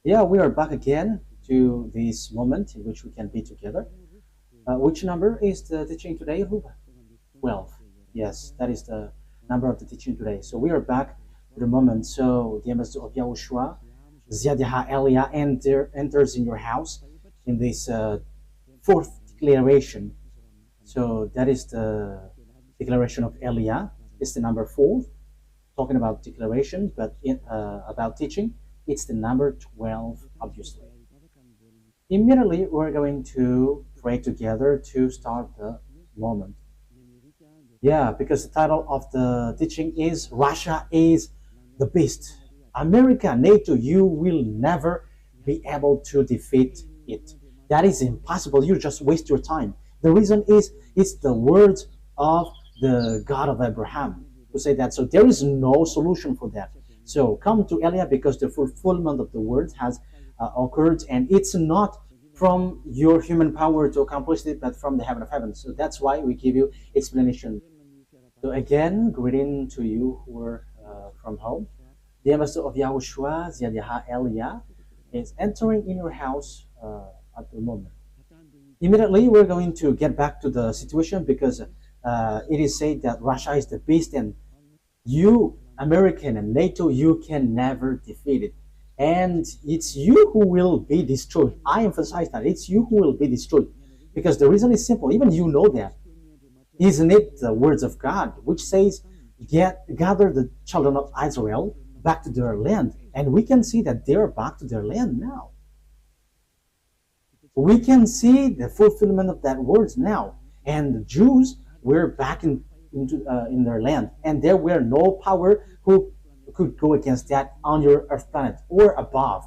Yeah, we are back again to this moment in which we can be together. Which number is the teaching today, Ruba? 12. Yes, that is the number of the teaching today. So we are back to the moment. So the ambassador of YAHOSHUAH, Ziadiha Elia, enters in your house in this fourth declaration. So that is the declaration of Elia. It's the number 4, talking about declaration, but about teaching, it's the number 12, obviously. Immediately, we're going to pray together to start the moment. Yeah, because the title of the teaching is Russia is the beast. America, NATO, you will never be able to defeat it. That is impossible. You just waste your time. The reason is it's the words of the God of Abraham who say that. So there is no solution for that. So come to Elia because the fulfillment of the words has occurred, and it's not from your human power to accomplish it, but from the heaven of heavens. So that's why we give you explanation. So again, greeting to you who are from home. The ambassador of YAHOSHUAH, Ziadiha Elia, is entering in your house at the moment. Immediately, we're going to get back to the situation because it is said that Russia is the beast, and you, American and NATO, you can never defeat it. And it's you who will be destroyed. I emphasize that. It's you who will be destroyed. Because the reason is simple. Even you know that. Isn't it the words of God, which says, gather the children of Israel back to their land. And we can see that they're back to their land now. We can see the fulfillment of that words now. And the Jews were back in their land. And there were no power who could go against that on your earth planet or above.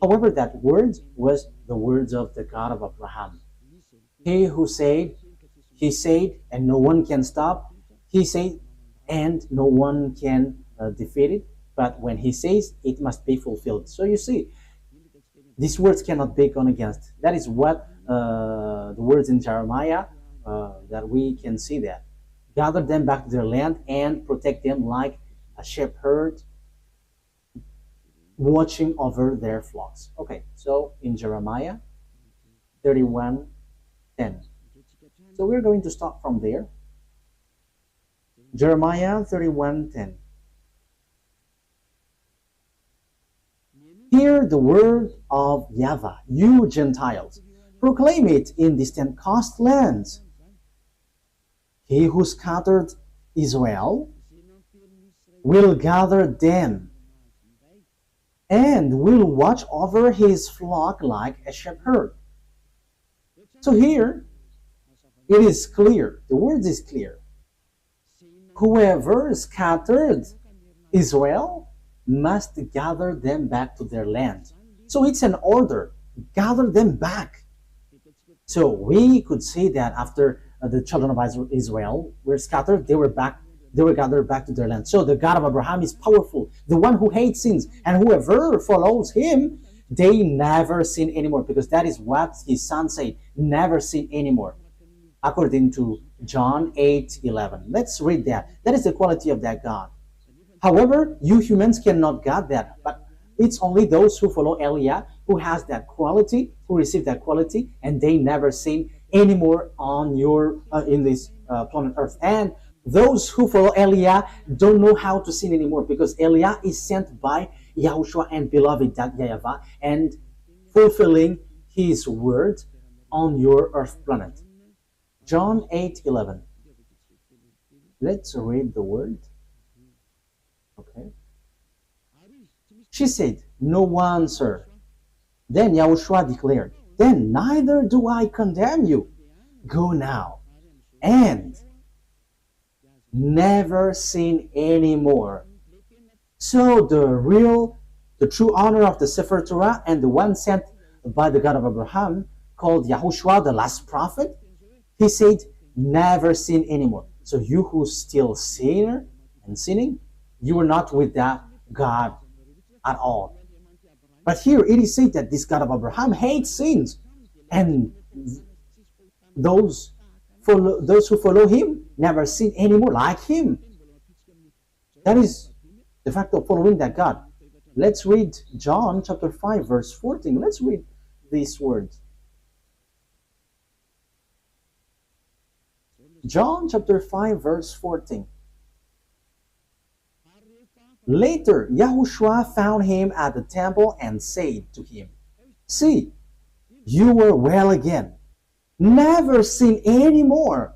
However, that word was the words of the God of Abraham. He who said, he said, and no one can stop. He said, and no one can defeat it. But when he says, it must be fulfilled. So you see, these words cannot be gone against. That is what the words in Jeremiah, that we can see that. Gather them back to their land and protect them like a shepherd watching over their flocks. Okay, so in Jeremiah 31:10. So we're going to start from there. Jeremiah 31:10. Hear the word of YAHVAH, you Gentiles. Proclaim it in distant coastlands. He who scattered Israel will gather them and will watch over his flock like a shepherd. So here, it is clear. The word is clear. Whoever scattered Israel must gather them back to their land. So it's an order. Gather them back. So we could say that after the children of Israel were scattered, they were gathered back to their land. So the God of Abraham is powerful, the one who hates sins, and whoever follows him, they never sin anymore, because that is what his son said, never sin anymore, according to John 8:11. Let's read that. That is the quality of that God. However, you humans cannot get that, but it's only those who follow Elia who has that quality, who receive that quality, and they never sin anymore on in this planet Earth. And those who follow Elia don't know how to sin anymore, because Elia is sent by YAHOSHUAH and beloved YAHVAH and fulfilling his word on your earth planet. John 8:11. Let's read the word. Okay. She said, no one, sir. Then YAHOSHUAH declared, then neither do I condemn you. Go now and never sin anymore. So the true honor of the Sefer Torah and the one sent by the God of Abraham, called YAHOSHUAH, the last prophet, he said, never sin anymore. So you who still sinner and sinning, you are not with that God at all. But here it is said that this God of Abraham hates sins, and those who follow him never sin anymore like him. That is the fact of following that God. Let's read John chapter 5 verse 14. Let's read these words. John chapter 5 verse 14. Later, YAHOSHUAH found him at the temple and said to him, "See, you were well again, never sin any more,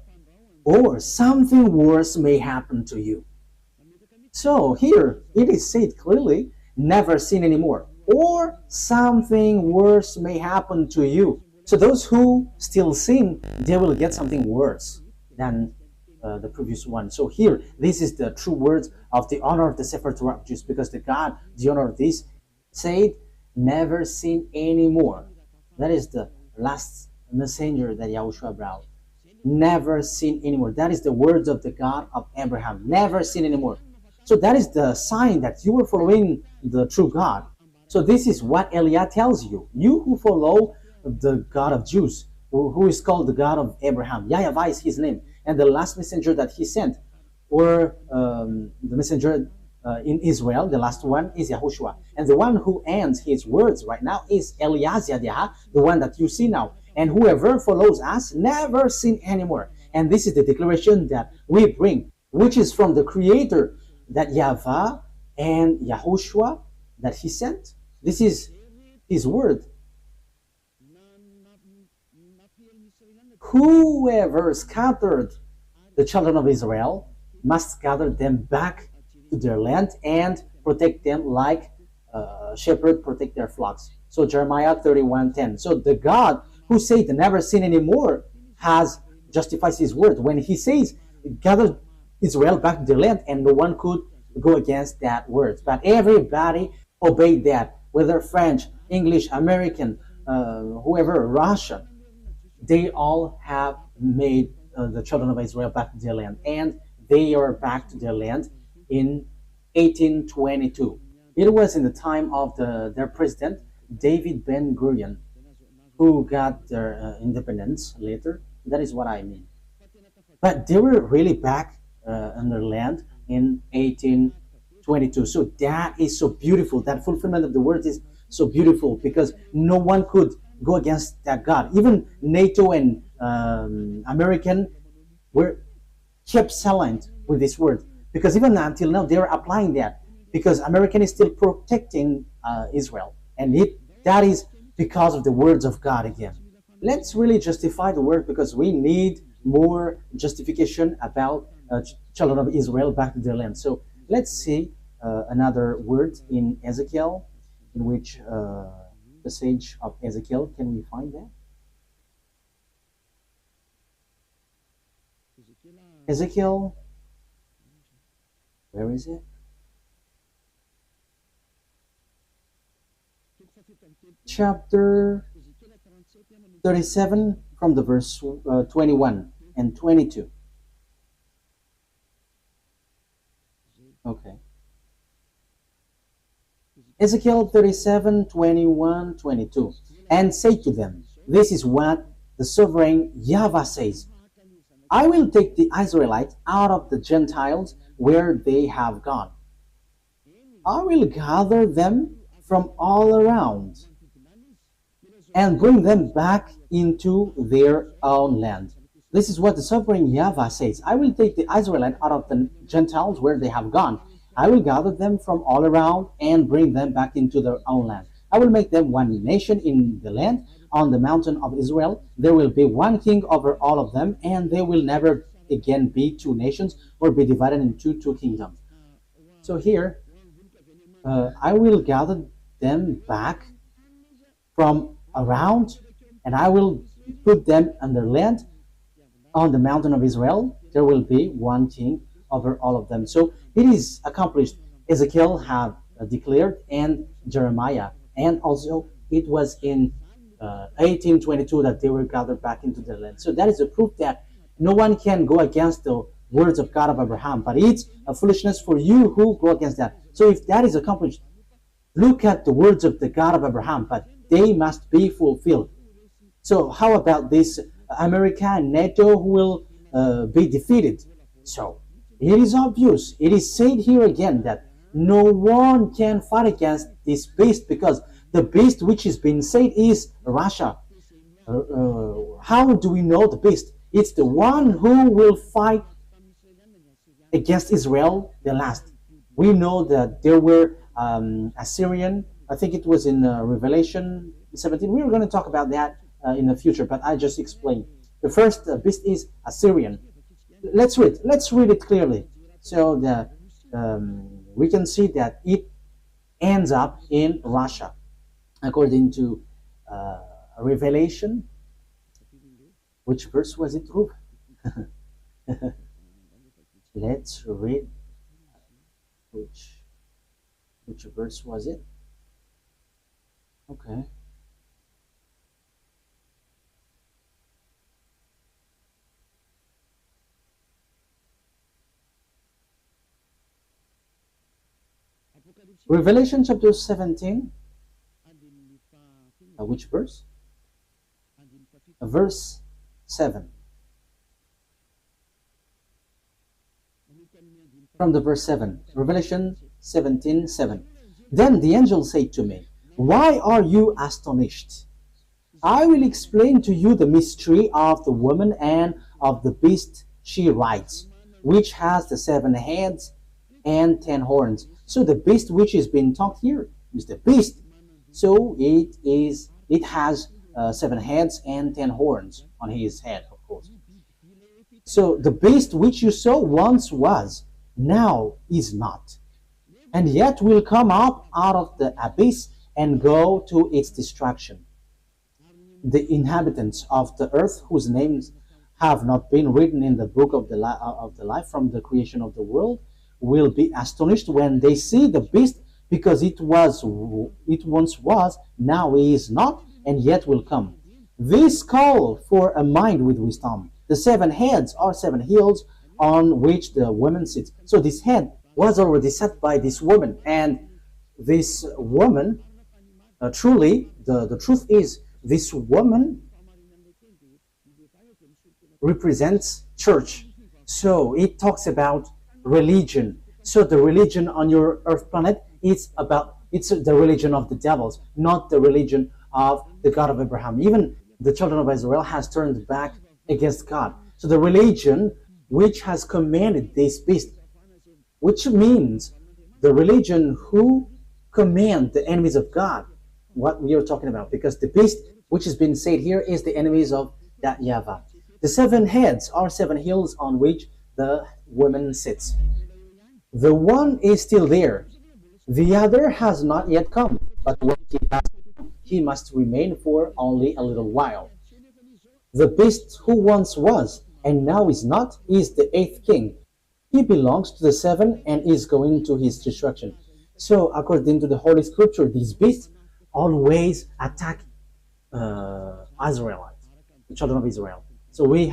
or something worse may happen to you." So here it is said clearly, never sin anymore, or something worse may happen to you. So those who still sin, they will get something worse than the previous one. So here, this is the true words of the honor of the Sefer Torah of Jews, because the God, the honor of this, said, never sin anymore. That is the last messenger that YAHOSHUAH brought. Never sin anymore. That is the words of the God of Abraham. Never sin anymore. So that is the sign that you are following the true God. So this is what Eliah tells you. You who follow the God of Jews, who is called the God of Abraham. YAHVAH is his name. And the last messenger that he sent, or the messenger in Israel, the last one is YAHOSHUAH. And the one who ends his words right now is Eliezer, the one that you see now. And whoever follows us never sin anymore. And this is the declaration that we bring, which is from the Creator, that YAHVAH and YAHOSHUAH that he sent. This is his word. Whoever scattered the children of Israel must gather them back to their land and protect them like shepherds protect their flocks. So Jeremiah 31:10. So the God who said never sin anymore has justifies his word when he says gather Israel back to their land, and no one could go against that word. But everybody obeyed that, whether French, English, American, whoever, Russian. They all have made the children of Israel back to their land, and they are back to their land in 1822. It was in the time of their president, David Ben-Gurion, who got their independence later. That is what I mean. But they were really back on their land in 1822. So that is so beautiful. That fulfillment of the word is so beautiful, because no one could go against that God. Even NATO and American were kept silent with this word, because even until now they are applying that, because American is still protecting Israel, and that is because of the words of God again. Let's really justify the word, because we need more justification about children of Israel back to their land. So let's see another word in Ezekiel, in which the sage of Ezekiel. Can we find that? Ezekiel, where is it? Chapter 37 from the verse 21 and 22. Okay. Ezekiel 37, 21, 22. And say to them, this is what the sovereign YAHVAH says. I will take the Israelites out of the Gentiles where they have gone. I will gather them from all around and bring them back into their own land. This is what the sovereign YAHVAH says. I will take the Israelites out of the Gentiles where they have gone. I will gather them from all around and bring them back into their own land. I will make them one nation in the land on the mountain of Israel. There will be one king over all of them, and they will never again be two nations or be divided into two kingdoms. So here, I will gather them back from around, and I will put them on their land on the mountain of Israel. There will be one king over all of them. So it is accomplished. Ezekiel have declared, and Jeremiah, and also it was in 1822 that they were gathered back into their land. So that is a proof that no one can go against the words of God of Abraham, but it's a foolishness for you who go against that. So if that is accomplished, look at the words of the God of Abraham, but they must be fulfilled. So how about this America and NATO who will be defeated? So it is obvious. It is said here again that no one can fight against this beast, because the beast which is being said is Russia. How do we know the beast? It's the one who will fight against Israel the last. We know that there were Assyrian. I think it was in Revelation 17. We were going to talk about that in the future, but I just explained. The first beast is Assyrian. Let's read. Let's read it clearly, so that we can see that it ends up in Russia, according to Revelation. Which verse was it, Ruth? Let's read. Which verse was it? Okay. Revelation chapter 17. Which verse? Verse 7. From the verse 7. Revelation 17:7. Then the angel said to me, "Why are you astonished? I will explain to you the mystery of the woman and of the beast she rides, which has the 7 heads and 10 horns." So the beast which is being talked here is the beast. So it has 7 heads and 10 horns on his head, of course. So the beast which you saw once was, now is not, and yet will come up out of the abyss and go to its destruction. The inhabitants of the earth, whose names have not been written in the book of the life from the creation of the world, will be astonished when they see the beast, because it once was, now is not, and yet will come. This call for a mind with wisdom. The 7 heads are 7 hills on which the woman sits. So this head was already set by this woman, and this woman, truly, the truth is, this woman represents church. So it talks about religion. So the religion on your earth planet, it's the religion of the devils, not the religion of the God of Abraham. Even the children of Israel has turned back against God. So the religion which has commanded this beast, which means the religion who command the enemies of God, what we are talking about, because the beast which has been said here is the enemies of that YAHVAH. The 7 heads are 7 hills on which the woman sits. The one is still there. The other has not yet come, but when he does, he must remain for only a little while. The beast who once was and now is not is the 8th king. He belongs to the 7 and is going to his destruction. So according to the Holy Scripture, these beasts always attack Israelites, the children of Israel. So we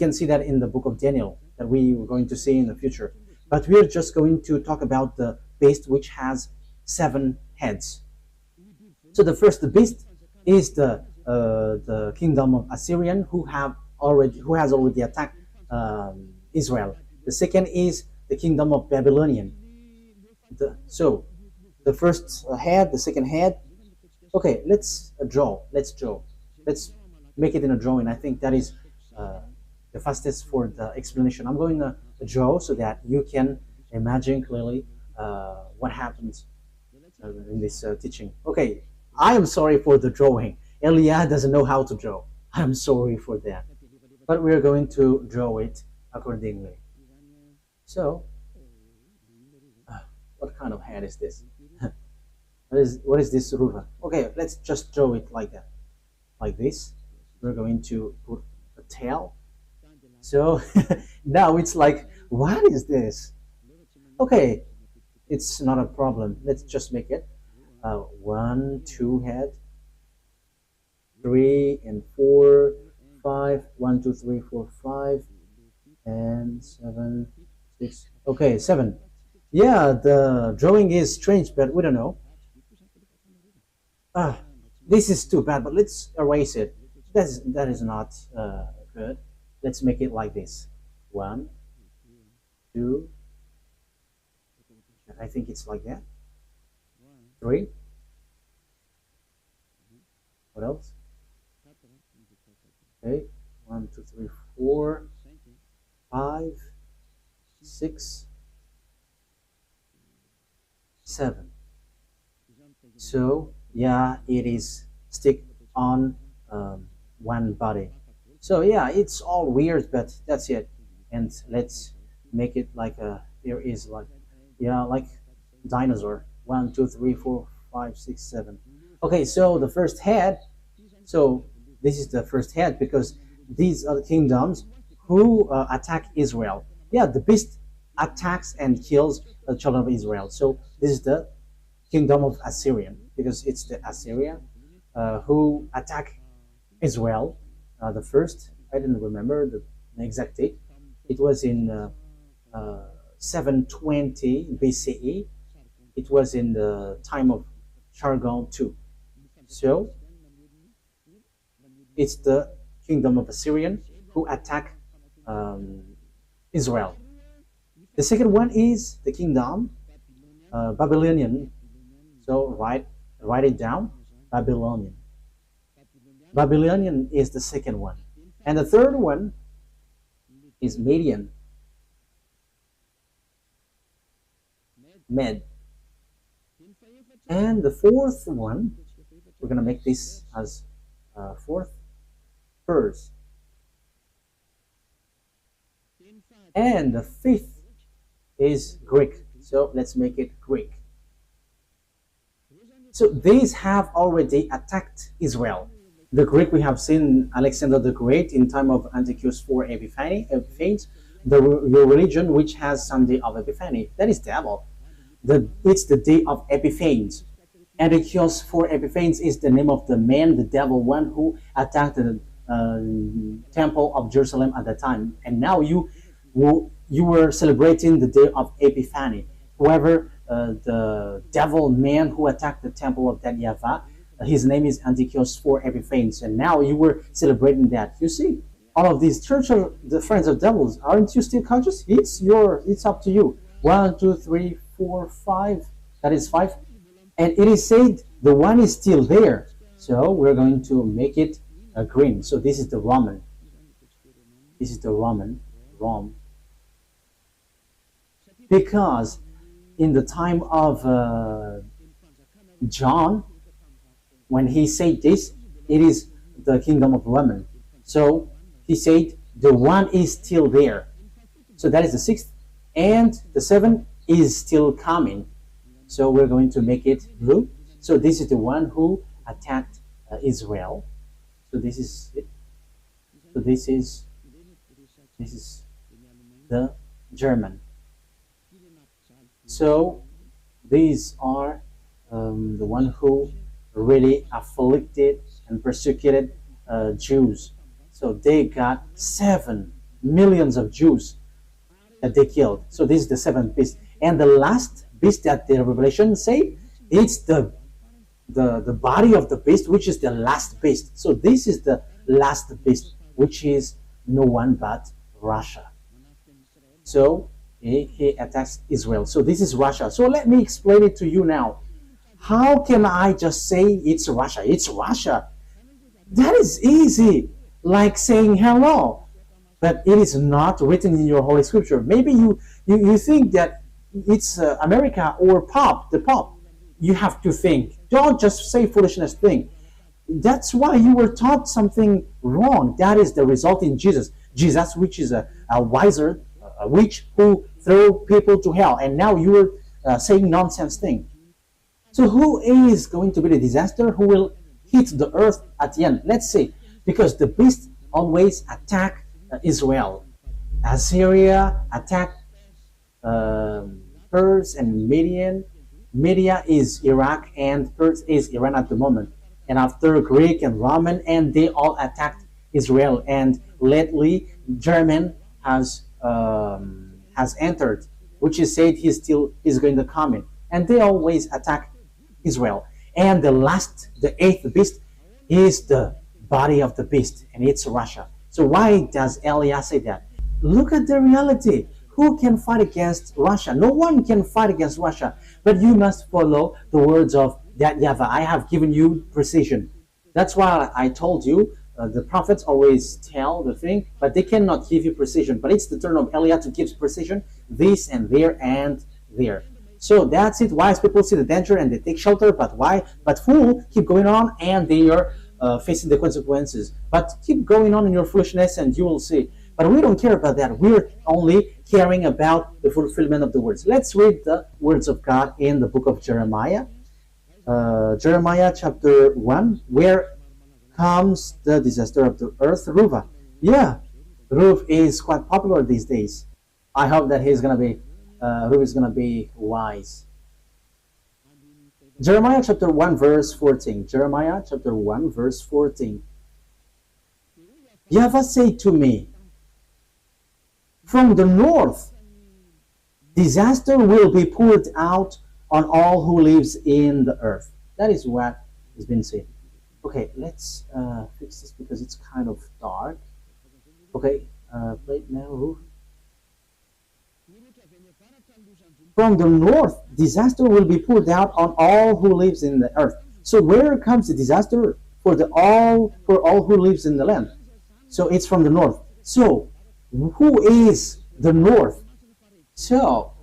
can see that in the book of Daniel, that we are going to see in the future. But we are just going to talk about the beast which has 7 heads. So the first beast is the kingdom of Assyrian, who has already attacked Israel. The second is the kingdom of Babylonian. So the first head, the second head. Okay, let's draw. Let's make it in a drawing. I think that is the fastest for the explanation. I'm going to draw so that you can imagine clearly what happens in this teaching. Okay, I am sorry for the drawing. Elia doesn't know how to draw. I'm sorry for that. But we are going to draw it accordingly. So, what kind of head is this? What is this ruler? Okay, let's just draw it like that. Like this. We're going to put a tail. So, now it's like, what is this? Okay, it's not a problem. Let's just make it 1, 2 head, 3 and 4, 5, 1, 2, 3, 4, 5, and 7, 6. Okay, 7. Yeah, the drawing is strange, but we don't know. This is too bad, but let's erase it. That is not good. Let's make it like this. 1, 2, I think it's like that. 3. What else? Okay, 1, 2, 3, 4, 5, 6, 7. So yeah, it is stick on one body. So yeah, it's all weird, but that's it. And let's make it like there is like, yeah, like dinosaur. 1, 2, 3, 4, 5, 6, 7. Okay, so the first head. So this is the first head because these are the kingdoms who attack Israel. Yeah, the beast attacks and kills the children of Israel. So this is the kingdom of Assyrian because it's the Assyrian who attack Israel. The first, I didn't remember the exact date. It was in 720 BCE. It was in the time of Sargon II. So it's the kingdom of Assyrian who attack Israel. The second one is the kingdom Babylonian. So write it down. Babylonian. Babylonian is the second one. And the third one is Median. Med. And the fourth one, we're going to make this as fourth, Pers. And the fifth is Greek. So let's make it Greek. So these have already attacked Israel. The Greek, we have seen Alexander the Great in time of Antiochus IV Epiphanes, the religion which has Sunday of Epiphany. That is devil. It's the day of Epiphanes. Antiochus IV Epiphanes is the name of the man, the devil one who attacked the temple of Jerusalem at the time. And now you were celebrating the day of Epiphany. Whoever the devil man who attacked the temple of that YAHVAH, his name is Antiochus IV Epiphanes, and now you were celebrating that. You see, all of these church are the friends of devils. Aren't you still conscious? It's up to you. 1, 2, 3, 4, 5. That is 5. And it is said the one is still there. So we're going to make it green. So this is the Roman. This is the Roman. Rome. Because in the time of John, when he said this, it is the kingdom of Roman. So he said the one is still there. So that is the 6th. And the 7th is still coming. So we're going to make it blue. So this is the one who attacked Israel. So this is it. So this is the German. So these are the one who really afflicted and persecuted Jews. So they got 7 millions of Jews that they killed. So this is the 7th beast. And the last beast that the Revelation say, it's the body of the beast, which is the last beast. So this is the last beast, which is no one but Russia. So he attacks Israel. So this is Russia. So let me explain it to you now. How can I just say it's Russia? It's Russia. That is easy, like saying hello. But it is not written in your Holy Scripture. Maybe you think that it's America or the Pope. You have to think. Don't just say foolishness thing. That's why you were taught something wrong. That is the result in Jesus. Jesus, which is a witch who threw people to hell. And now you are saying nonsense thing. So who is going to be the disaster? Who will hit the earth at the end? Let's see. Because the beast always attack Israel. Assyria attacked Pers and Median. Media is Iraq and Pers is Iran at the moment. And after Greek and Roman, and they all attacked Israel. And lately, German has entered, which is said he's going to come in. And they always attack Israel. And the 8th beast is the body of the beast, and it's Russia. So why does Elias say that? Look at the reality. Who can fight against Russia? No one can fight against Russia. But you must follow the words of that YAHVAH. I have given you precision. That's why I told you the prophets always tell the thing, but they cannot give you precision. But it's the turn of Eliah to give precision, this and there and there. So that's it. Wise people see the danger and they take shelter, but why? But fool keep going on and they are facing the consequences. But keep going on in your foolishness and you will see. But we don't care about that. We're only caring about the fulfillment of the words. Let's read the words of God in the book of Jeremiah. Jeremiah chapter 1, where comes the disaster of the earth, YAHVAH. Yeah, YAHVAH is quite popular these days. I hope that YAHVAH is gonna be wise. Jeremiah chapter 1 verse 14. Jeremiah chapter 1 verse 14. YAHVAH said to me, from the north, disaster will be poured out on all who lives in the earth. That is what has been said. Okay, let's fix this because it's kind of dark. Okay, play it now. From the north, disaster will be poured out on all who lives in the earth. So where comes the disaster for all who lives in the land? So it's from the north. So who is the north? So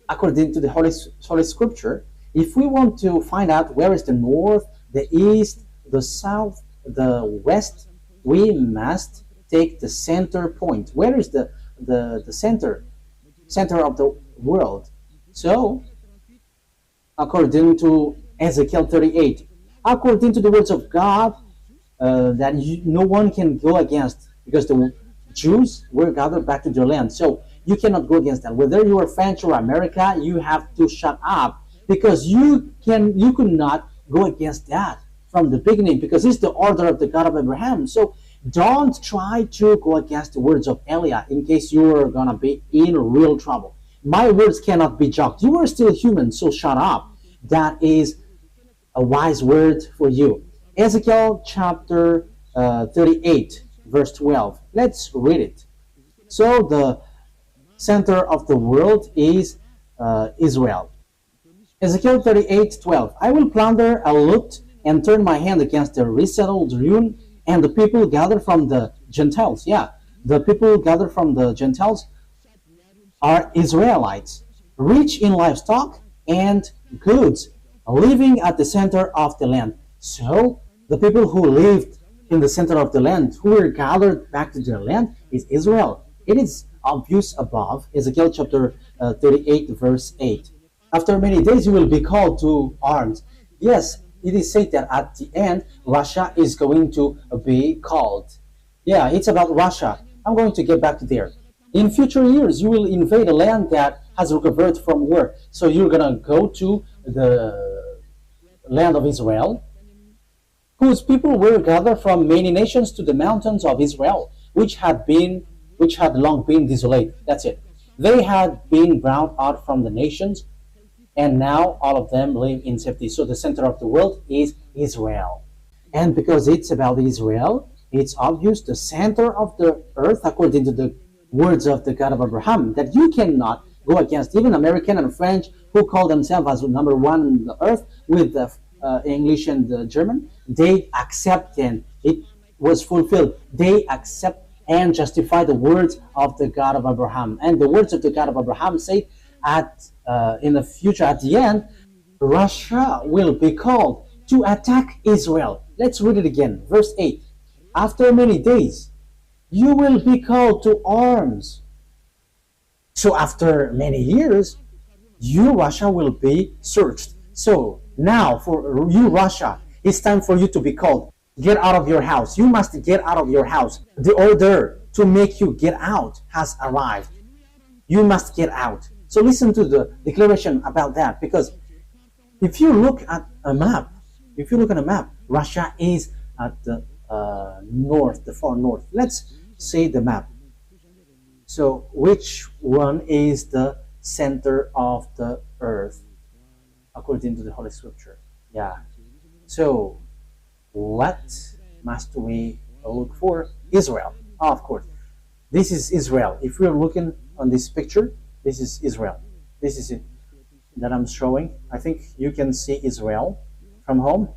according to the Holy Scripture, if we want to find out where is the north, the east, the south, the west, we must take the center point. Where is the center of the world? So according to Ezekiel 38, according to the words of God, that no one can go against, because the Jews were gathered back to their land. So you cannot go against that. Whether you are French or America, you have to shut up, because you could not go against that from the beginning, because it's the order of the God of Abraham. So don't try to go against the words of Eliah in case you are gonna be in real trouble. My words cannot be joked. You are still human, so shut up. That is a wise word for you. Ezekiel chapter 38 verse 12. Let's read it. So the center of the world is Israel. Ezekiel 38:12. I will plunder, I'll loot, and turn my hand against the resettled ruin, and the people gathered from the Gentiles. Yeah, the people gathered from the Gentiles are Israelites, rich in livestock and goods, living at the center of the land. So the people who lived in the center of the land, who were gathered back to their land, is Israel. It is obvious above, Ezekiel chapter 38 verse 8. After many days you will be called to arms. Yes, it is said that at the end Russia is going to be called. Yeah, it's about Russia. I'm going to get back to there. In future years, you will invade a land that has recovered from war. So you're gonna go to the land of Israel, whose people were gathered from many nations to the mountains of Israel, which had long been desolate. That's it. They had been ground out from the nations, and now all of them live in safety. So the center of the world is Israel. And because it's about Israel, it's obvious the center of the earth, according to the words of the God of Abraham, that you cannot go against. Even American and French, who call themselves as number one on the earth with the English and the German, they accept, and it was fulfilled. They accept and justify the words of the God of Abraham. And the words of the God of Abraham say in the future, at the end, Russia will be called to attack Israel. Let's read it again. Verse 8. After many days, you will be called to arms. So after many years, you, Russia, will be searched. So now for you, Russia, it's time for you to be called. Get out of your house. You must get out of your house. The order to make you get out has arrived. You must get out. So listen to the declaration about that, because if you look at a map, Russia is at the north, the far north. Let's see the map. So which one is the center of the earth according to the Holy Scripture? Yeah. So what must we look for? Israel, of course. This is Israel. If you're looking on this picture, this is Israel. This is it that I'm showing. I think you can see Israel from home.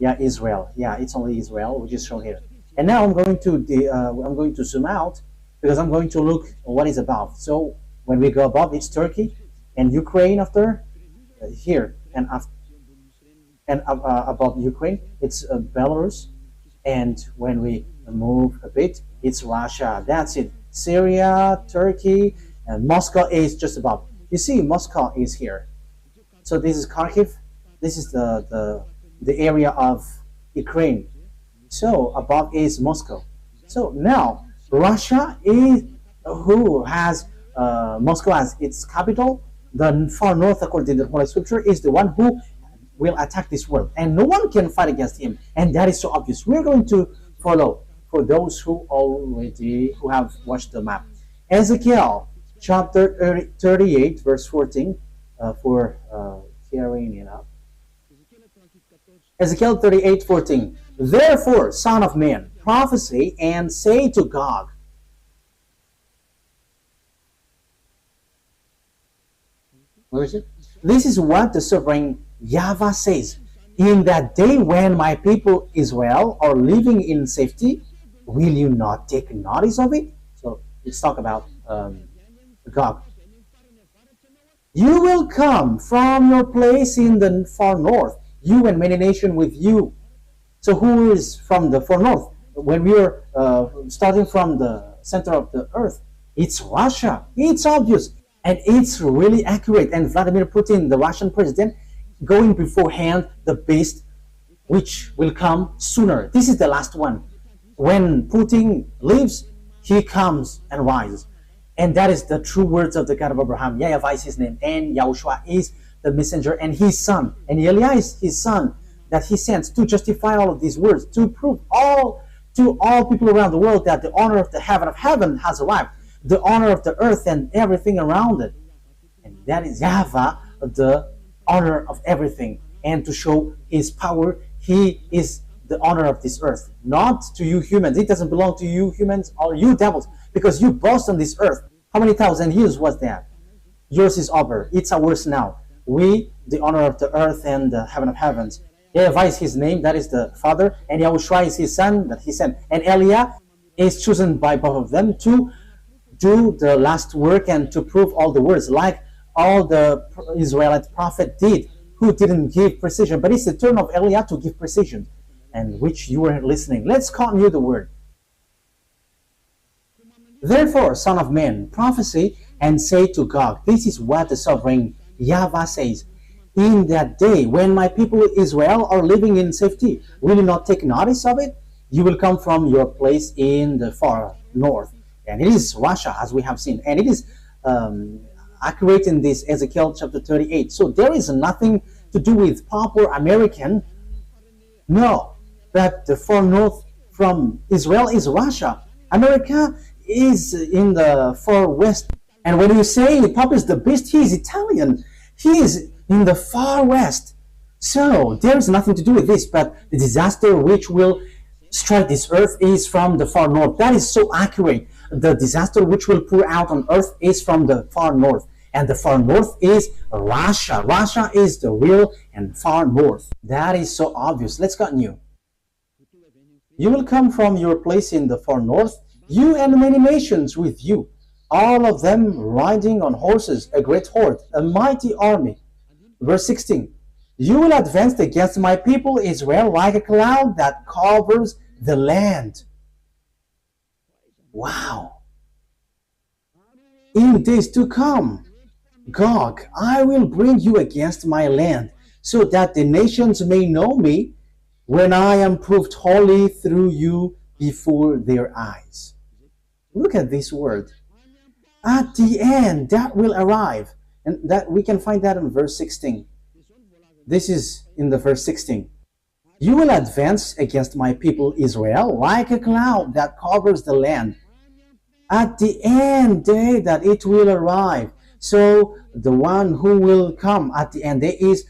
Yeah, Israel. Yeah, it's only Israel, which is shown here. And now I'm going to zoom out because I'm going to look what is above. So when we go above, it's Turkey and Ukraine after here, and above Ukraine, it's Belarus. And when we move a bit, it's Russia. That's it. Syria, Turkey, and Moscow is just above. You see, Moscow is here. So this is Kharkiv. This is the area of Ukraine. So above is Moscow. So now Russia is who has Moscow as its capital. The far north, according to the Holy Scripture, is the one who will attack this world, and no one can fight against him. And that is so obvious. We're going to follow for those who have watched the map. Ezekiel chapter 38, verse 14, for carrying it up. Ezekiel 38:14. Therefore, son of man, prophesy and say to Gog. Where is it? This is what the sovereign YAHVAH says. In that day when my people Israel are living in safety, will you not take notice of it? So let's talk about Gog. You will come from your place in the far north, you and many nations with you. So who is from the far north? When we are starting from the center of the earth, it's Russia. It's obvious. And it's really accurate. And Vladimir Putin, the Russian president, going beforehand the beast which will come sooner. This is the last one. When Putin leaves, he comes and rises. And that is the true words of the God of Abraham. YAHVAH is his name, and YAHOSHUAH is the messenger and his son. And Eliah is his son that he sends to justify all of these words, to prove to all people around the world that the honor of the heaven of heaven has arrived, the honor of the earth and everything around it. And that is YAHVAH, the honor of everything. And to show his power, he is the honor of this earth, not to you humans. It doesn't belong to you humans or you devils, because you boast on this earth. How many thousand years was that? Yours is over. It's ours now. We, the honor of the earth and the heaven of heavens. YAHVAH is his name, that is the Father, and YAHOSHUAH is his son that he sent. And Eliah is chosen by both of them to do the last work and to prove all the words, like all the Israelite prophet did, who didn't give precision. But it's the turn of Eliah to give precision, and which you were listening. Let's continue the word. Therefore, son of man, prophesy and say to Gog, this is what the sovereign YAHVAH says. In that day, when my people Israel are living in safety, will you not take notice of it? You will come from your place in the far north. And it is Russia, as we have seen. And it is accurate in this Ezekiel chapter 38. So there is nothing to do with Pop or American. No, but the far north from Israel is Russia. America is in the far west. And when you say Pop is the beast, he is Italian. He is in the far west. So there is nothing to do with this, but the disaster which will strike this earth is from the far north. That is so accurate. The disaster which will pour out on earth is from the far north. And the far north is Russia. Russia is the real and far north. That is so obvious. Let's continue. You will come from your place in the far north, you and many nations with you, all of them riding on horses, a great horde, a mighty army. Verse 16. You will advance against my people Israel like a cloud that covers the land. Wow. In days to come, Gog, I will bring you against my land, so that the nations may know me when I am proved holy through you before their eyes. Look at this word. At the end, that will arrive. And that we can find that in verse 16. This is in the verse 16. You will advance against my people Israel like a cloud that covers the land. At the end day that it will arrive. So the one who will come at the end day is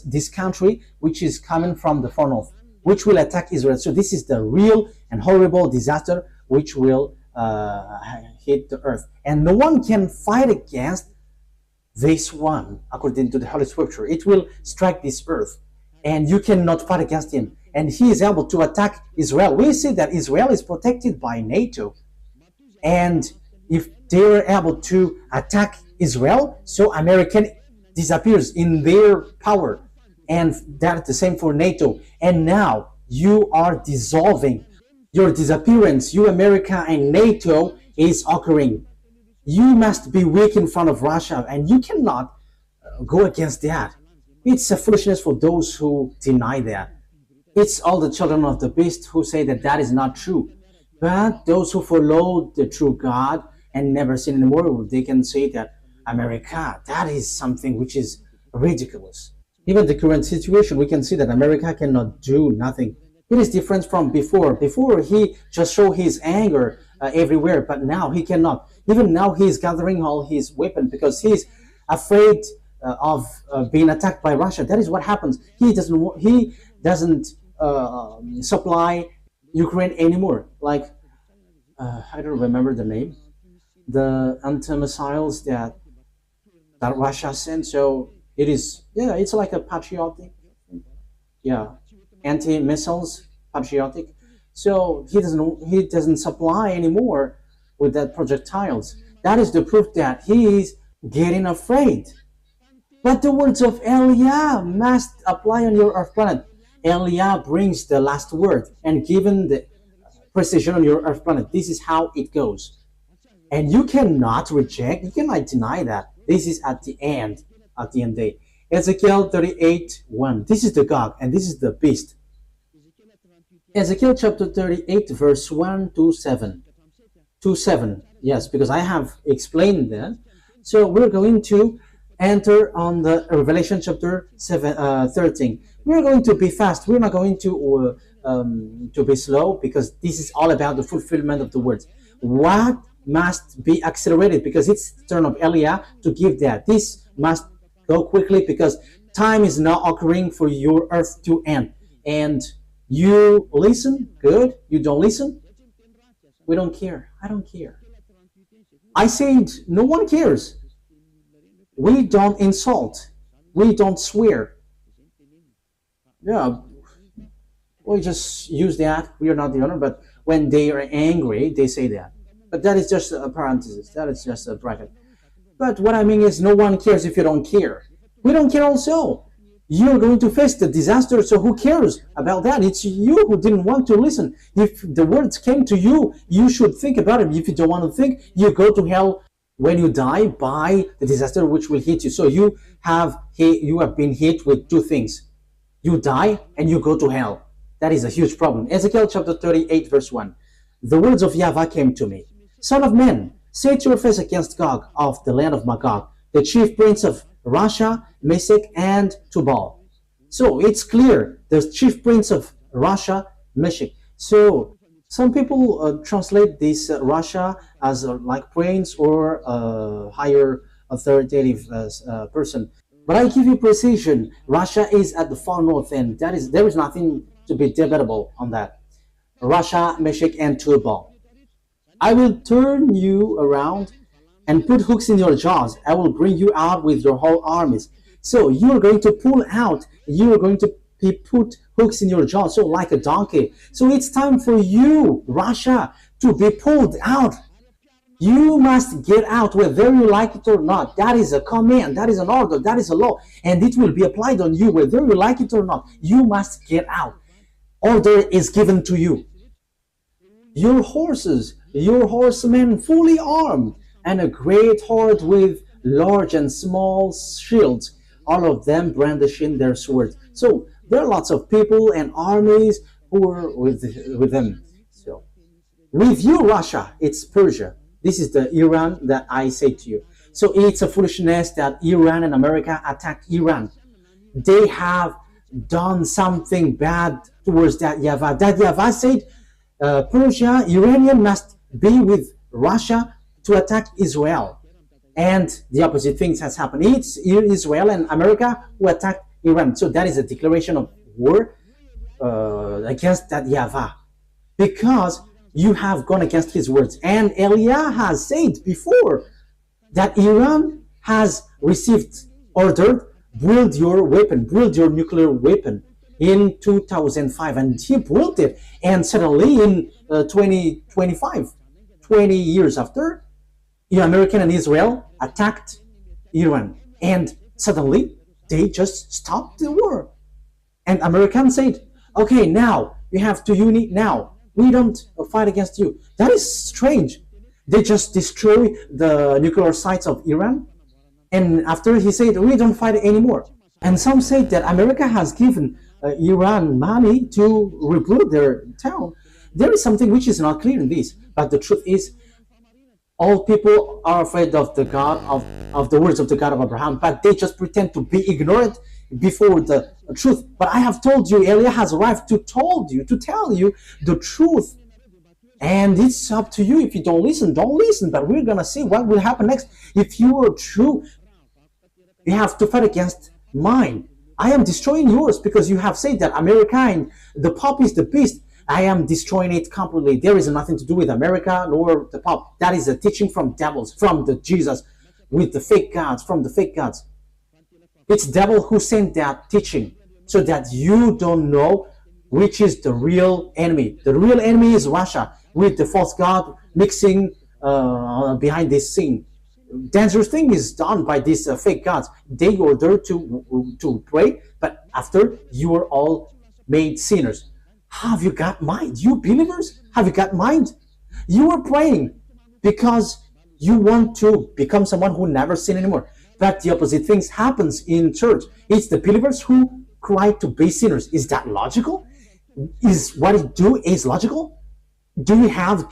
this country which is coming from the far north, which will attack Israel. So this is the real and horrible disaster which will hit the earth, and no one can fight against this one. According to the Holy Scripture, it will strike this earth, and you cannot fight against him, and he is able to attack Israel. We see that Israel is protected by NATO, and if they are able to attack Israel, so American disappears in their power, and that's the same for NATO. And now you are dissolving. Your disappearance, you America and NATO, is occurring. You must be weak in front of Russia, and you cannot go against that. It's a foolishness for those who deny that. It's all the children of the beast who say that that is not true. But those who follow the true God and never sin anymore, they can say that America, that is something which is ridiculous. Even the current situation, we can see that America cannot do nothing. It is different from before. Before, he just showed his anger everywhere, but now he cannot. Even now, he is gathering all his weapons because he is afraid of being attacked by Russia. That is what happens. He doesn't supply Ukraine anymore. Like I don't remember the name. The anti-missiles that Russia sent. So it is, yeah, it's like a patriotic, yeah, anti-missiles, patriotic. So he doesn't supply anymore with that projectiles. That is the proof that he is getting afraid. But the words of YAH must apply on your earth planet. YAH brings the last word, and given the precision on your earth planet, this is how it goes. And you cannot reject, you cannot deny that. This is at the end day. Ezekiel 38:1. This is the Gog, and this is the beast. Ezekiel chapter 38, verse 1 to 7. To 7. Yes, because I have explained that. So we're going to enter on the Revelation chapter 13. We're going to be fast. We're not going to be slow, because this is all about the fulfillment of the words. What must be accelerated, because it's the turn of YAH to give that. This must go quickly, because time is now occurring for your earth to end. And you listen, good. You don't listen, we don't care. I don't care. I said no one cares. We don't insult. We don't swear. Yeah, we just use that. We are not the owner, but when they are angry, they say that. But that is just a parenthesis. That is just a bracket. But what I mean is, no one cares if you don't care. We don't care also. You're going to face the disaster, so who cares about that? It's you who didn't want to listen. If the words came to you, you should think about it. If you don't want to think, you go to hell when you die by the disaster which will hit you. So you have been hit with two things. You die and you go to hell. That is a huge problem. Ezekiel chapter 38, verse 1. The words of YAHVAH came to me. Son of man, set your face against Gog of the land of Magog, the chief prince of Russia, Meshech, and Tubal. So it's clear, the chief prince of Russia, Meshech. So some people translate this Russia as like prince or higher authoritative person. But I give you precision. Russia is at the far north end. There is nothing to be debatable on that. Russia, Meshech, and Tubal. I will turn you around and put hooks in your jaws. I will bring you out with your whole armies. So you are going to pull out. You are going to put hooks in your jaws, so like a donkey. So it's time for you, Russia, to be pulled out. You must get out whether you like it or not. That is a command. That is an order. That is a law. And it will be applied on you whether you like it or not. You must get out. Order is given to you. Your horses, your horsemen fully armed, and a great horde with large and small shields, all of them brandishing their swords. So there are lots of people and armies who are with them. So with you, Russia, it's Persia. This is the Iran that I say to you. So it's a foolishness that Iran and America attacked Iran. They have done something bad towards that YAHVAH. That YAHVAH said Persia, Iranian must be with Russia to attack Israel. And the opposite things has happened. It's Israel and America who attacked Iran. So that is a declaration of war against that YAHVAH. Because you have gone against his words. And Eliah has said before that Iran has received order, build your weapon, build your nuclear weapon in 2005, and he built it. And suddenly in 2025, 20 years after, America and Israel attacked Iran, and suddenly they just stopped the war. And Americans said, okay, now you have to unite now. We don't fight against you. That is strange. They just destroy the nuclear sites of Iran. And after he said, we don't fight anymore. And some say that America has given Iran money to rebuild their town. There is something which is not clear in this. But the truth is, all people are afraid of the God, of the words of the God of Abraham, but they just pretend to be ignorant before the truth. But I have told you, Eliah has arrived to tell you the truth. And it's up to you. If you don't listen, don't listen. But we're going to see what will happen next. If you are true, you have to fight against mine. I am destroying yours because you have said that America and the Pope is the beast. I am destroying it completely. There is nothing to do with America nor the Pope. That is a teaching from devils, from the Jesus, with the fake gods, from the fake gods. It's devil who sent that teaching so that you don't know which is the real enemy. The real enemy is Russia, with the false god mixing behind this scene. Dangerous thing is done by these fake gods. They order to pray, but after you are all made sinners. Have you got mind? You believers, have you got mind? You are praying because you want to become someone who never sin anymore. But the opposite things happens in church. It's the believers who cry to be sinners. Is that logical? Is what you do is logical? Do you have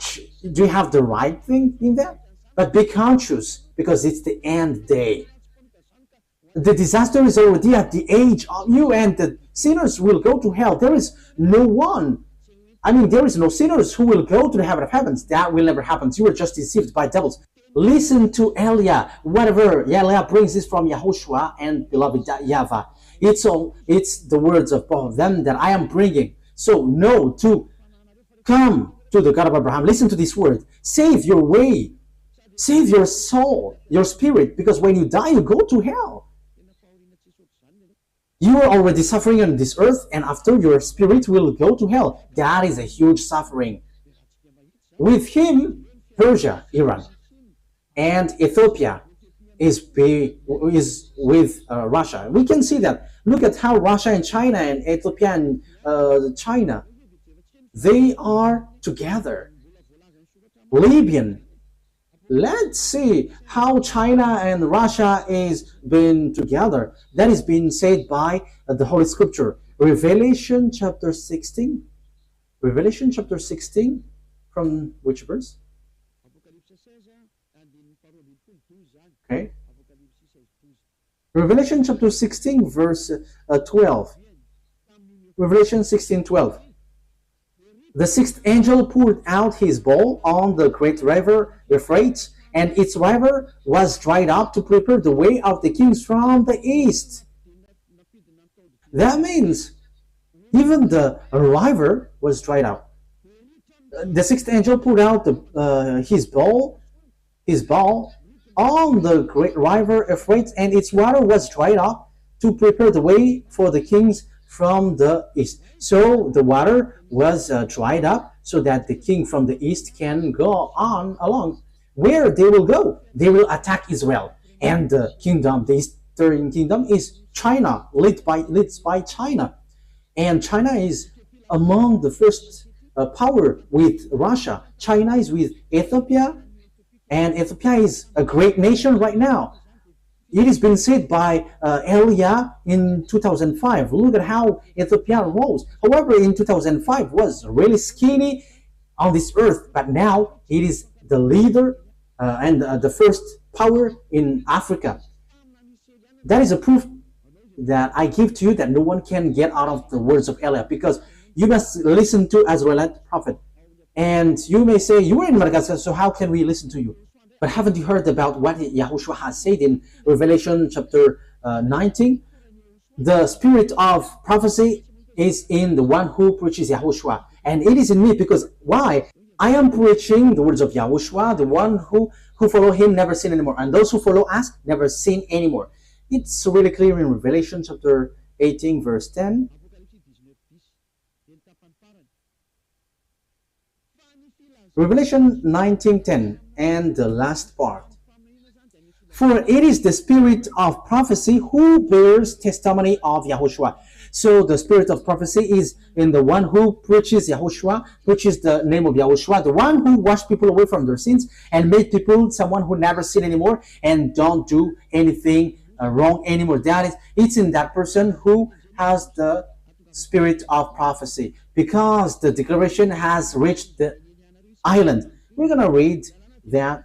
the right thing in that? But be conscious, because it's the end day. The disaster is already at the age of you, and the sinners will go to hell. There is no one. There is no sinners who will go to the heaven of heavens. That will never happen. You are just deceived by devils. Listen to Eliah. Whatever Eliah brings is from YAHOSHUAH and beloved YAHVAH. It's the words of both of them that I am bringing. So know to come to the God of Abraham. Listen to this word. Save your way. Save your soul, your spirit, because when you die, you go to hell. You are already suffering on this earth, and after your spirit will go to hell. That is a huge suffering. With him, Persia, Iran, and Ethiopia is with Russia. We can see that. Look at how Russia and China and Ethiopia and China, they are together. Libyan. Let's see how China and Russia is being together. That is being said by the Holy Scripture. Revelation chapter 16. Revelation chapter 16, from which verse? Okay. Revelation chapter 16, verse 12. Revelation 16:12. The sixth angel poured out his bowl on the great river Euphrates, and its river was dried up to prepare the way of the kings from the east. That means even the river was dried up. The sixth angel poured out his bowl on the great river Euphrates, and its water was dried up to prepare the way for the kings from the east. So the water was dried up so that the king from the east can go on along. Where they will go? They will attack Israel. And the kingdom, the eastern kingdom, is China, led by China. And China is among the first power with Russia. China is with Ethiopia, and Ethiopia is a great nation right now. It has been said by Eliah in 2005. Look at how Ethiopia rose. However, in 2005 was really skinny on this earth, but now it is the leader and the first power in Africa. That is a proof that I give to you that no one can get out of the words of Eliah, because you must listen to Israelite prophet. And you may say, you are in Madagascar, so how can we listen to you? But haven't you heard about what YAHOSHUAH has said in Revelation chapter 19? The spirit of prophecy is in the one who preaches YAHOSHUAH. And it is in me because, why? I am preaching the words of Yahushua, the one who follow him never sin anymore, and those who follow us never sin anymore. It's really clear in Revelation chapter 18, verse 10. Revelation 19:10, and the last part. For it is the spirit of prophecy who bears testimony of Yahushua. So the spirit of prophecy is in the one who preaches Yahushua, preaches the name of Yahushua, the one who washed people away from their sins and made people someone who never sin anymore and don't do anything wrong anymore. It's in that person who has the spirit of prophecy, because the declaration has reached the island. We're going to read that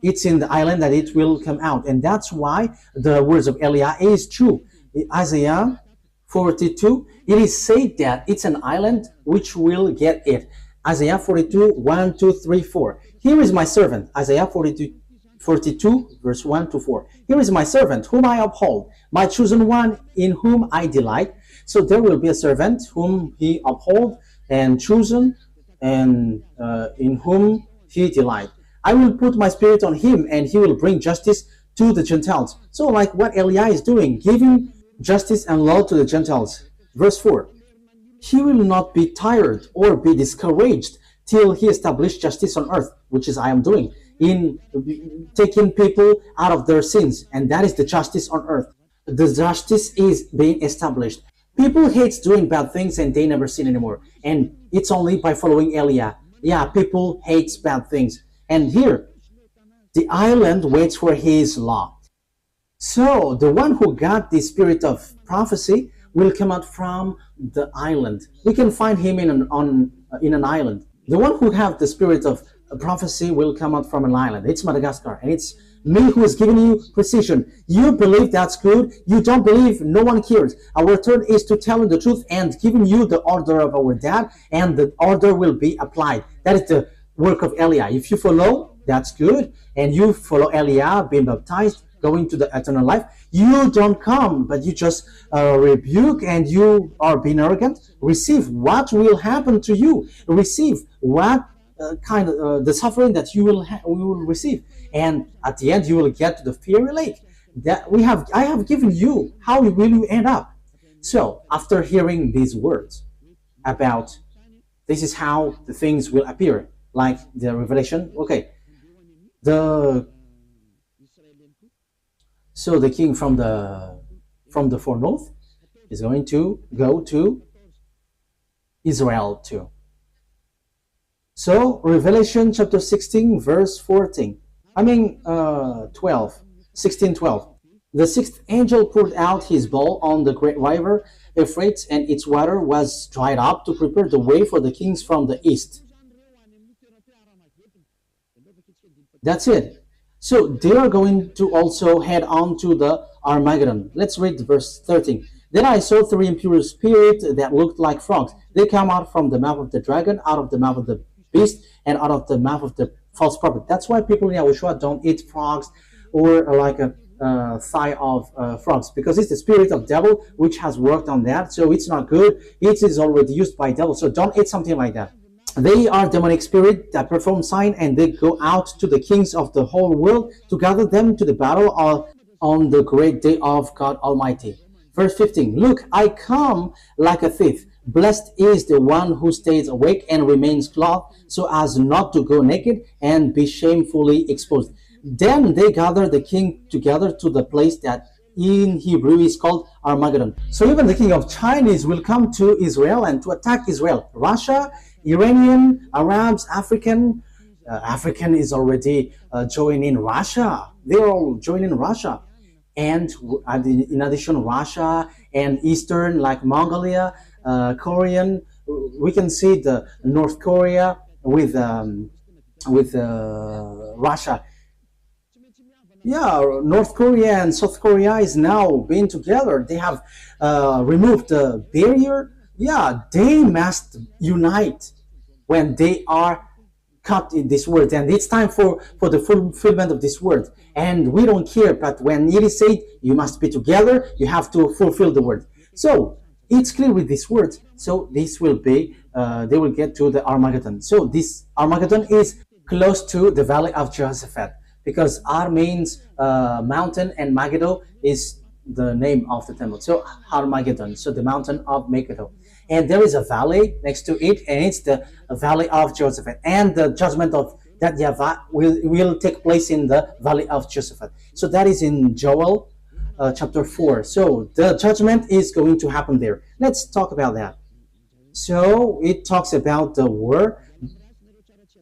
it's in the island that it will come out, and that's why the words of Eliah is true. Isaiah 42, it is said that it's an island which will get it. Isaiah 42, 1, 2, 3, 4. Here is my servant. Isaiah 42, verse 1 to 4. Here is my servant whom I uphold, my chosen one in whom I delight. So there will be a servant whom he uphold and chosen, and in whom he delight. I will put my spirit on him, and he will bring justice to the Gentiles. So like what Eliah is doing, giving justice and law to the Gentiles. Verse 4. He will not be tired or be discouraged till he established justice on earth, which is I am doing, in taking people out of their sins, and that is the justice on earth. The justice is being established. People hate doing bad things and they never sin anymore, and it's only by following Eliah. Yeah, people hate bad things. And here, the island waits for his law. So the one who got the spirit of prophecy will come out from the island. We can find him in an island. The one who have the spirit of prophecy will come out from an island. It's Madagascar, and it's me who is giving you precision. You believe that's good. You don't believe, no one cares. Our turn is to tell you the truth and giving you the order of our dad, and the order will be applied. That is the work of Eliah. If you follow, that's good, and you follow Eliah, being baptized, going to the eternal life. You don't come, but you just rebuke, and you are being arrogant. Receive what will happen to you. Receive what kind of the suffering that you will receive, and at the end you will get to the fiery lake. I have given you. How will you end up? So after hearing these words about this is how the things will appear, like the revelation. Okay, so the king from the far north is going to go to Israel too. So Revelation chapter 16 verse 14. 12. The sixth angel poured out his bowl on the great river Euphrates, and its water was dried up to prepare the way for the kings from the east. That's it. So they are going to also head on to the Armageddon. Let's read verse 13. Then I saw three impure spirits that looked like frogs. They come out from the mouth of the dragon, out of the mouth of the beast, and out of the mouth of the false prophet. That's why people in YAHOSHUAH don't eat frogs or like a thigh of frogs, because it's the spirit of devil which has worked on that. So it's not good. It is already used by devil. So don't eat something like that. They are demonic spirit that perform sign, and they go out to the kings of the whole world to gather them to the battle on the great day of God Almighty. Verse 15. Look, I come like a thief. Blessed is the one who stays awake and remains clothed, so as not to go naked and be shamefully exposed. Then they gather the king together to the place that in Hebrew is called Armageddon. So even the king of Chinese will come to Israel and to attack Israel. Russia, Iranian, Arabs, African is already joining Russia. They're all joining Russia. And in addition, Russia and Eastern, like Mongolia, Korean, we can see the North Korea with Russia. Yeah, North Korea and South Korea is now being together. They have removed the barrier. Yeah, they must unite when they are cut in this word, and it's time for the fulfillment of this word. And we don't care, but when it is said you must be together, you have to fulfill the word. So it's clear with this word. So this will be they will get to the Armageddon. So this Armageddon is close to the valley of Jehoshaphat, because Ar means mountain, and Megiddo is the name of the temple. So Armageddon, so the mountain of Megiddo. And there is a valley next to it, and it's the valley of Jehoshaphat. And the judgment of that YAHVAH will take place in the valley of Jehoshaphat. So that is in Joel chapter 4. So the judgment is going to happen there. Let's talk about that. So it talks about the war.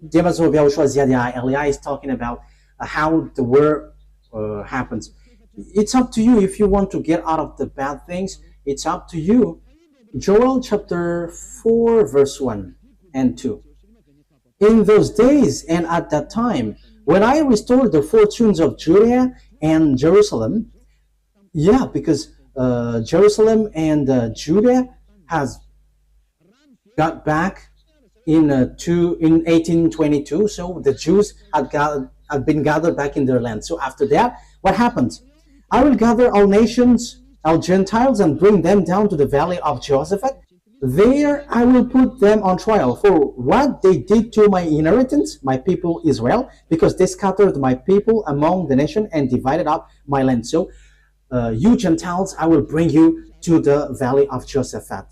YAHOSHUAH is talking about how the war happens. It's up to you if you want to get out of the bad things. It's up to you. Joel chapter 4 verse 1 and 2. In those days and at that time, when I restored the fortunes of Judah and Jerusalem, because Jerusalem and Judah has got back in 1822. So the Jews had been gathered back in their land. So after that, what happens? I will gather all nations, all Gentiles, and bring them down to the valley of Jehoshaphat. There I will put them on trial for what they did to my inheritance, my people Israel, because they scattered my people among the nation and divided up my land. So you Gentiles, I will bring you to the valley of Jehoshaphat.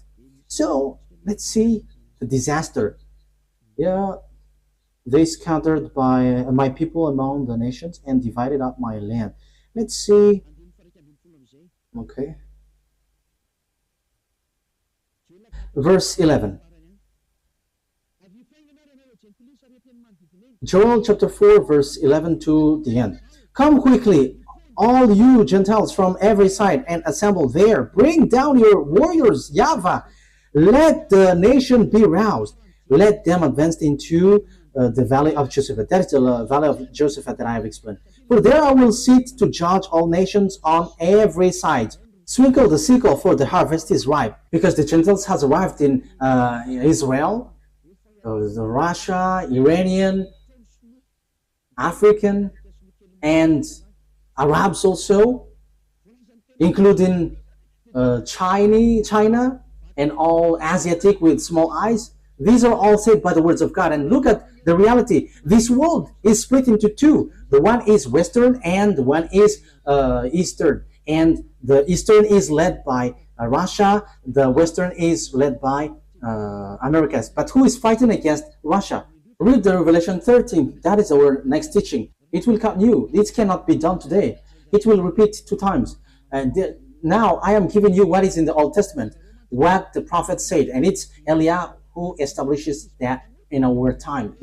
So let's see the disaster. They scattered by my people among the nations and divided up my land. Let's see. Okay. Verse 11. Joel chapter 4 verse 11 to the end. Come quickly, all you Gentiles from every side, and assemble there. Bring down your warriors, YAHVAH. Let the nation be roused. Let them advance into the valley of Jehoshaphat. That is the valley of Jehoshaphat that I have explained. For there I will sit to judge all nations on every side. Sprinkle the sickle, for the harvest is ripe. Because the Gentiles has arrived in Israel, Russia, Iranian, African, and Arabs also, including China, and all Asiatic with small eyes. These are all saved by the words of God. And look at the reality. This world is split into two. The one is Western and the one is Eastern. And the Eastern is led by Russia. The Western is led by Americas. But who is fighting against Russia? Read the Revelation 13. That is our next teaching. It will come new. It cannot be done today. It will repeat 2 times. And now I am giving you what is in the Old Testament, what the prophet said, and it's Eliah who establishes that in our time.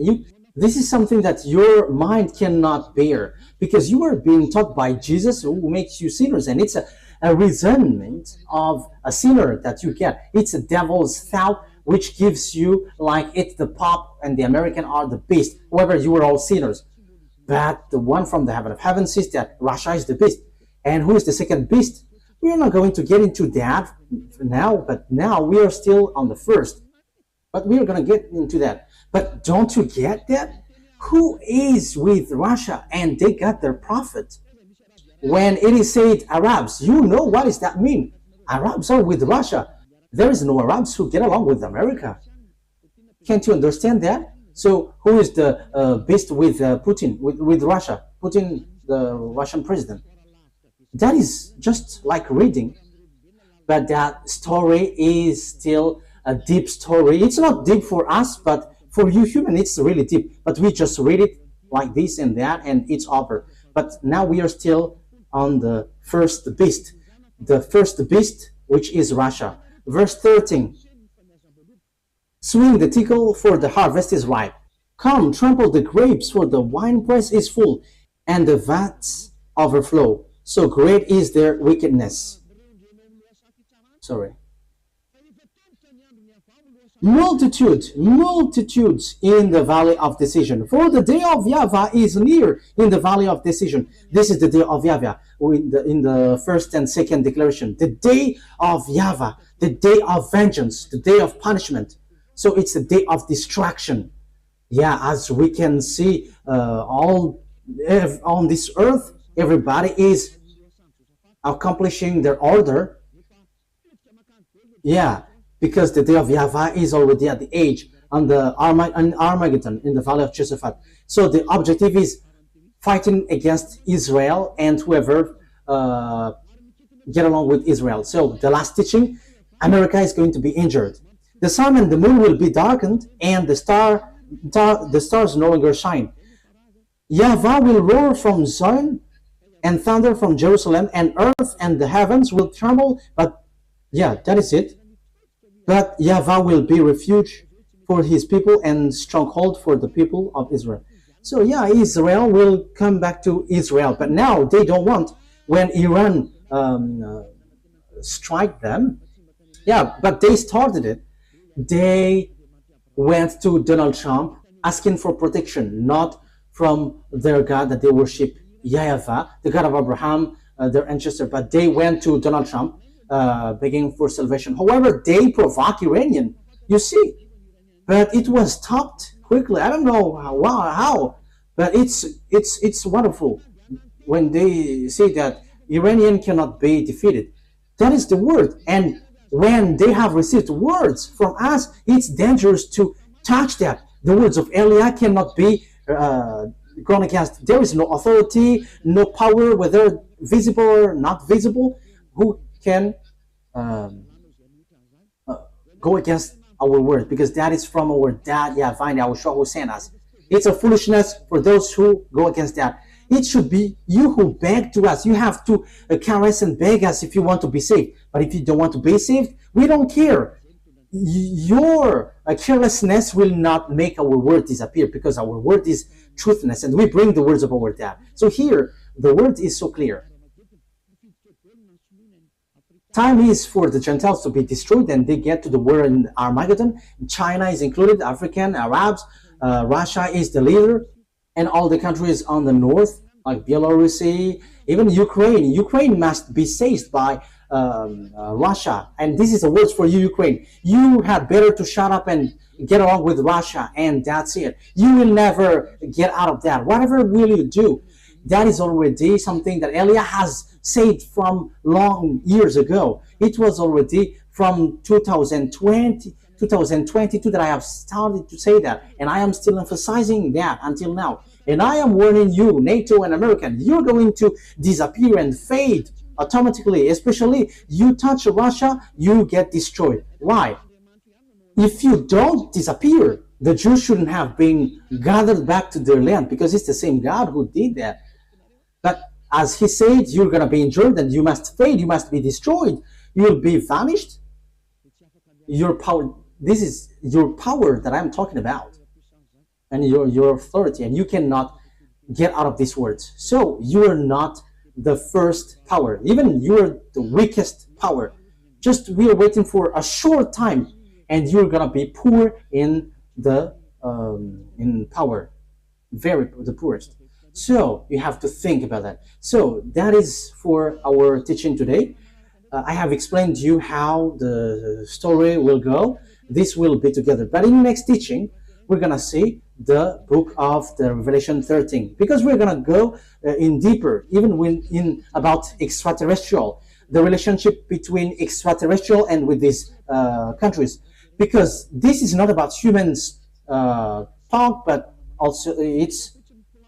This is something that your mind cannot bear, because you are being taught by Jesus, who makes you sinners, and it's a resentment of a sinner that you get. It's a devil's thought which gives you like it's the Pope and the American are the beast. However, you are all sinners. But the one from the heaven of heaven says that Russia is the beast. And who is the second beast? We are not going to get into that now, but now we are still on the first. But we are going to get into that. But don't you get that? Who is with Russia? And they got their prophet. When it is said Arabs, you know what does that mean? Arabs are with Russia. There is no Arabs who get along with America. Can't you understand that? So who is the beast with Putin, with Russia? Putin, the Russian president. That is just like reading. But that story is still a deep story. It's not deep for us, but for you human, it's really deep. But we just read it like this and that, and it's over. But now we are still on the first beast. The first beast, which is Russia. Verse 13. Swing the tickle, for the harvest is ripe. Come, trample the grapes, for the winepress is full, and the vats overflow. So great is their wickedness. Multitudes in the valley of decision. For the day of YAHVAH is near in the valley of decision. This is the day of YAHVAH in the first and second declaration. The day of YAHVAH, the day of vengeance, the day of punishment. So it's the day of destruction. Yeah, as we can see, all on this earth, everybody is accomplishing their order. Yeah, because the day of YAHVAH is already at the age on the Armageddon in the valley of Josaphat. So the objective is fighting against Israel and whoever get along with Israel. So the last teaching, America is going to be injured. The sun and the moon will be darkened, and the stars no longer shine. YAHVAH will roar from Zion and thunder from Jerusalem, and earth and the heavens will tremble. But yeah, that is it. But YAHVAH will be refuge for his people and stronghold for the people of Israel. So yeah, Israel will come back to Israel, but now they don't want when Iran strike them. Yeah, but they started it. They went to Donald Trump asking for protection, not from their God that they worship, YAHVAH, the God of Abraham, their ancestor, but they went to Donald Trump begging for salvation. However, they provoke Iranian, you see, but it was stopped quickly. I don't know how, but it's wonderful when they say that Iranian cannot be defeated. That is the word, and when they have received words from us, it's dangerous to touch that. The words of Eliah cannot be gone against. There is no authority, no power, whether visible or not visible, who can go against our word, because that is from our dad, YAHVAH and YAHOSHUAH, who sent us. It's a foolishness for those who go against that. It should be you who beg to us. You have to caress and beg us if you want to be saved. But if you don't want to be saved, we don't care. Your carelessness will not make our word disappear, because our word is truthness, and we bring the words of our dad. So here, the word is so clear. Time is for the Gentiles to be destroyed, and they get to the war in Armageddon. China is included, African, Arabs, Russia is the leader, and all the countries on the north, like Belarus, even Ukraine. Ukraine must be seized by Russia. And this is the words for you, Ukraine. You had better to shut up and get along with Russia, and that's it. You will never get out of that. Whatever will you do? That is already something that Eliah has said from long years ago. It was already from 2022 that I have started to say that, and I am still emphasizing that until now. And I am warning you, NATO and American, you're going to disappear and fade automatically. Especially you touch Russia, you get destroyed. Why? If you don't disappear, the Jews shouldn't have been gathered back to their land, because it's the same God who did that. But as he said, you're going to be injured and you must fade, you must be destroyed, you will be vanished. Your power, this is your power that I'm talking about, and your authority, and you cannot get out of these words. So you are not the first power, even you are the weakest power. Just we are waiting for a short time, and you're gonna be poor in the in power, the poorest. So you have to think about that. So that is for our teaching today. I have explained to you how the story will go. This will be together. But in the next teaching, we're going to see the book of the Revelation 13. Because we're going to go in deeper, even in about extraterrestrial, the relationship between extraterrestrial and with these countries. Because this is not about humans talk, but also it's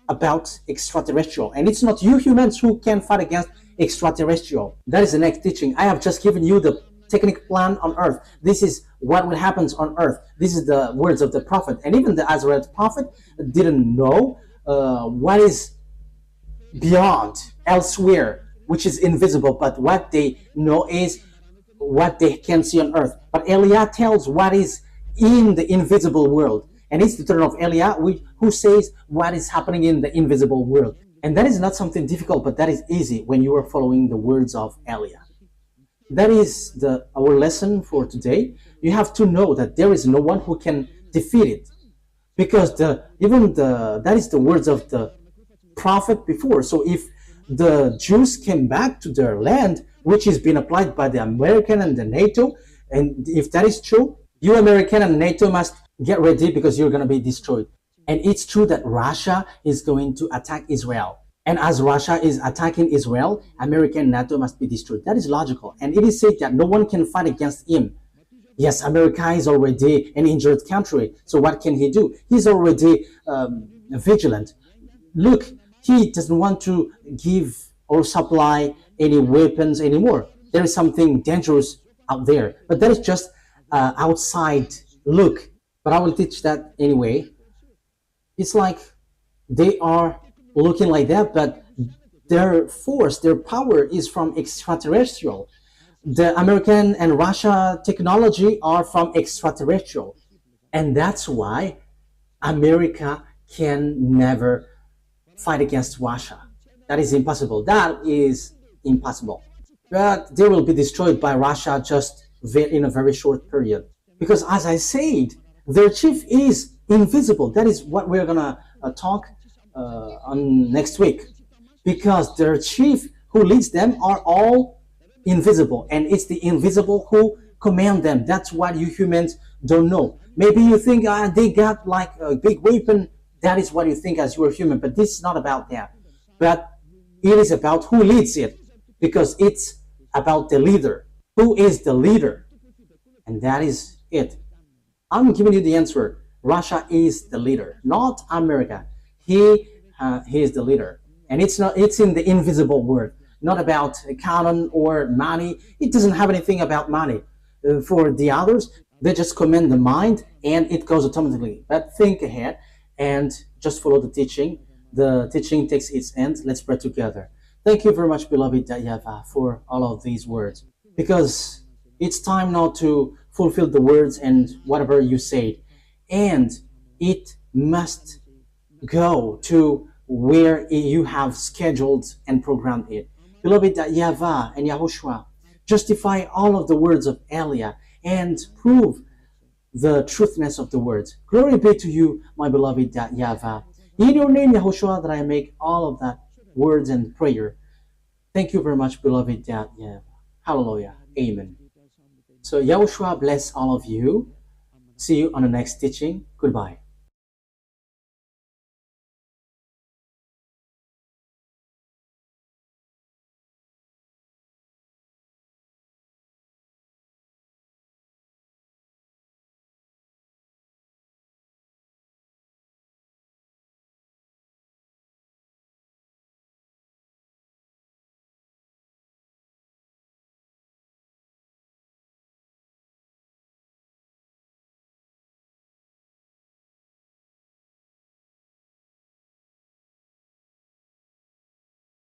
about extraterrestrial. And it's not you humans who can fight against extraterrestrial. That is the next teaching. I have just given you the technical plan on earth. This is what will happen on earth. This is the words of the prophet. And even the Israelite prophet didn't know what is beyond, elsewhere, which is invisible. But what they know is what they can see on earth. But Eliah tells what is in the invisible world. And it's the turn of Eliah who says what is happening in the invisible world. And that is not something difficult, but that is easy when you are following the words of Eliah. That is our lesson for today. You have to know that there is no one who can defeat it. Because that is the words of the prophet before. So if the Jews came back to their land, which is being applied by the American and the NATO, and if that is true, you American and NATO must get ready, because you're going to be destroyed. And it's true that Russia is going to attack Israel. And as Russia is attacking Israel, America and NATO must be destroyed. That is logical. And it is said that no one can fight against him. Yes, America is already an injured country. So what can he do? He's already vigilant. Look, he doesn't want to give or supply any weapons anymore. There is something dangerous out there, but that is just outside look. But I will teach that anyway. It's like they are looking like that, but their force, their power is from extraterrestrial. The American and Russia technology are from extraterrestrial. And that's why America can never fight against Russia. That is impossible. That is impossible. But they will be destroyed by Russia just in a very short period. Because as I said, their chief is invisible. That is what we're gonna talk on next week. Because their chief who leads them are all invisible, and it's the invisible who command them. That's what you humans don't know. Maybe you think they got like a big weapon. That is what you think as you are human, but this is not about that. But it is about who leads it, because it's about the leader. Who is the leader? And that is it. I'm giving you the answer. Russia is the leader, not America. He is the leader, and it's not. It's in the invisible word, not about cannon or money. It doesn't have anything about money. For the others, they just command the mind, and it goes automatically. But think ahead and just follow the teaching. The teaching takes its end. Let's pray together. Thank you very much, beloved YAHVAH, for all of these words, because it's time now to fulfill the words and whatever you said, and it must go to where you have scheduled and programmed it. Beloved YAHVAH and YAHOSHUAH, justify all of the words of Elia and prove the truthness of the words. Glory be to you, my beloved YAHVAH. In your name, YAHOSHUAH, that I make all of that words and prayer. Thank you very much, beloved YAHVAH. Hallelujah. Amen. So YAHOSHUAH bless all of you. See you on the next teaching. Goodbye.